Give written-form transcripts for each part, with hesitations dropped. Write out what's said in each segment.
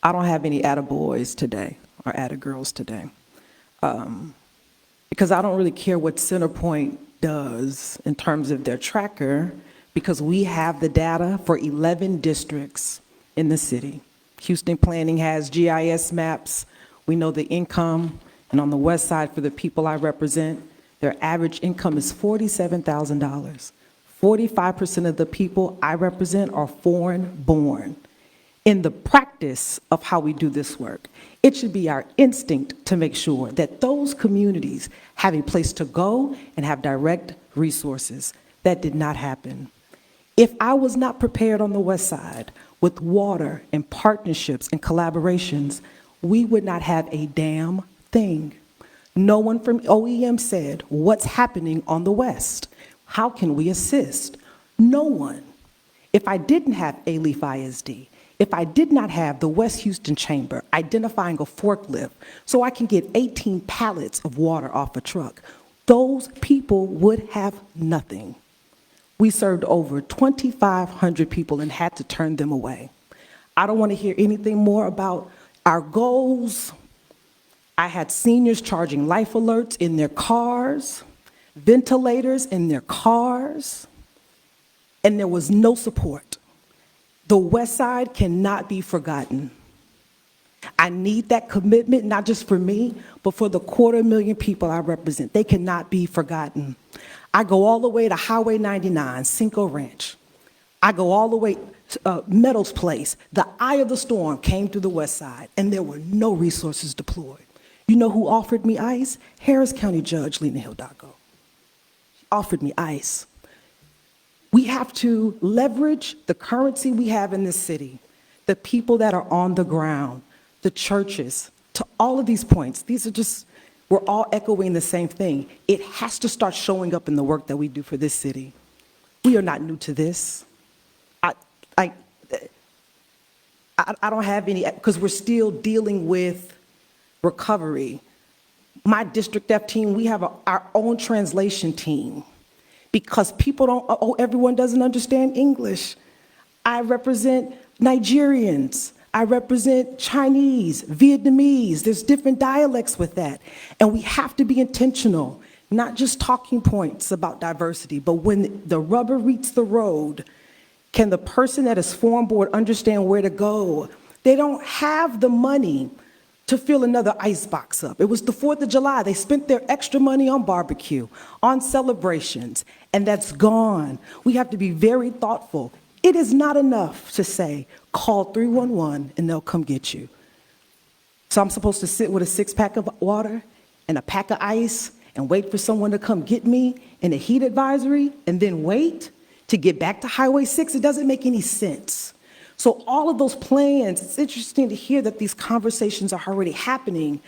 I don't have any attaboys today or attagirls today because I don't really care what Centerpoint does in terms of their tracker because we have the data for 11 districts in the city. Houston Planning has GIS maps. We know the income, and on the west side for the people I represent, their average income is $47,000. 45% of the people I represent are foreign-born. In the practice of how we do this work, it should be our instinct to make sure that those communities have a place to go and have direct resources. That did not happen. If I was not prepared on the west side with water and partnerships and collaborations, we would not have a damn thing. No one from OEM said, what's happening on the west? How can we assist? No one. If I didn't have A-Leaf ISD, if I did not have the West Houston Chamber identifying a forklift so I can get 18 pallets of water off a truck, those people would have nothing. We served over 2,500 people and had to turn them away. I don't want to hear anything more about our goals. I had seniors charging life alerts in their cars, ventilators in their cars, and there was no support. The West Side cannot be forgotten. I need that commitment, not just for me, but for the 250,000 people I represent. They cannot be forgotten. I go all the way to Highway 99, Cinco Ranch. I go all the way to Meadows Place. The eye of the storm came through the West Side, and there were no resources deployed. You know who offered me ice? Harris County Judge Lena Hidalgo. She offered me ice. We have to leverage the currency we have in this city, the people that are on the ground, the churches, to all of these points. These are just, we're all echoing the same thing. It has to start showing up in the work that we do for this city. We are not new to this. I don't have any, because we're still dealing with recovery. My District F team, we have our own translation team because people don't, everyone doesn't understand English. I represent Nigerians. I represent Chinese, Vietnamese. There's different dialects with that. And we have to be intentional, not just talking points about diversity, but when the rubber meets the road, can the person that is foreign board understand where to go? They don't have the money to fill another ice box up. It was the 4th of July. They spent their extra money on barbecue, on celebrations, and that's gone. We have to be very thoughtful. It is not enough to say, call 311 and they'll come get you. So I'm supposed to sit with a 6-pack of water and a pack of ice and wait for someone to come get me in a heat advisory and then wait to get back to Highway 6? It doesn't make any sense. So all of those plans, it's interesting to hear that these conversations are already happening,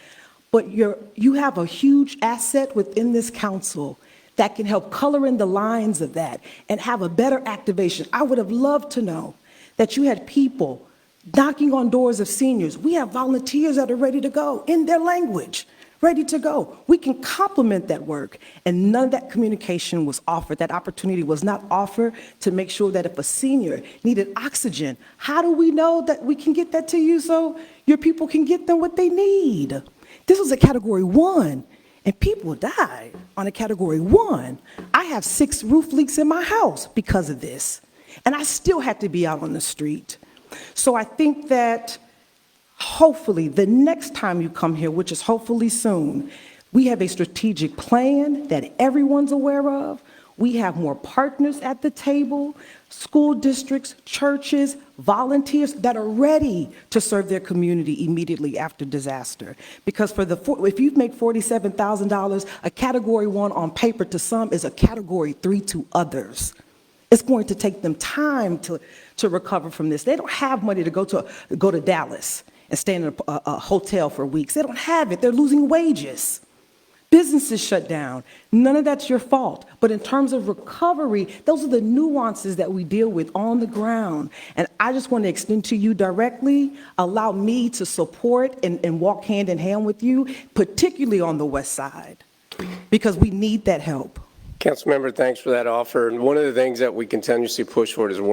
but you have a huge asset within this council that can help color in the lines of that and have a better activation. I would have loved to know that you had people knocking on doors of seniors. We have volunteers that are ready to go in their language, ready to go. We can complement that work, and none of that communication was offered. That opportunity was not offered to make sure that if a senior needed oxygen, how do we know that we can get that to you so your people can get them what they need? This was a Category 1, and people died on a Category 1. I have 6 roof leaks in my house because of this, and I still had to be out on the street. So I think that hopefully, the next time you come here, which is hopefully soon, we have a strategic plan that everyone's aware of. We have more partners at the table, school districts, churches, volunteers that are ready to serve their community immediately after disaster. Because if you make $47,000, a Category 1 on paper to some is a Category 3 to others. It's going to take them time to recover from this. They don't have money to go to Dallas and stay in a hotel for weeks. They don't have it. They're losing wages. Businesses shut down. None of that's your fault. But in terms of recovery, those are the nuances that we deal with on the ground. And I just want to extend to you directly, allow me to support and walk hand in hand with you, particularly on the West Side, because we need that help. Councilmember, thanks for that offer. And one of the things that we continuously push for is working